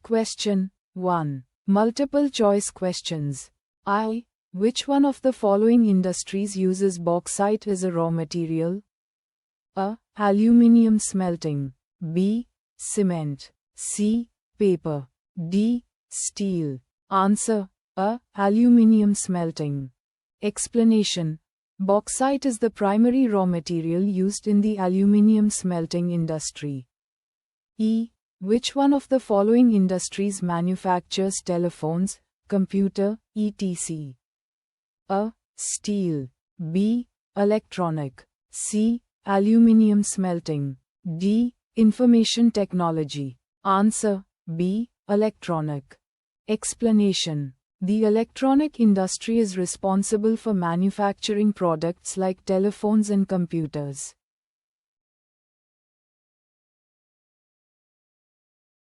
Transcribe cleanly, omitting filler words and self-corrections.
Question 1. Multiple choice questions. I. Which one of the following industries uses bauxite as a raw material? A. Aluminium smelting. B. Cement. C. Paper. D. Steel. Answer. A. Aluminium smelting. Explanation. Bauxite is the primary raw material used in the aluminium smelting industry. E. Which one of the following industries manufactures telephones, computer, etc.? A. Steel. B. Electronic. C. Aluminium smelting. D. Information technology. Answer. B. Electronic. Explanation. The electronic industry is responsible for manufacturing products like telephones and computers.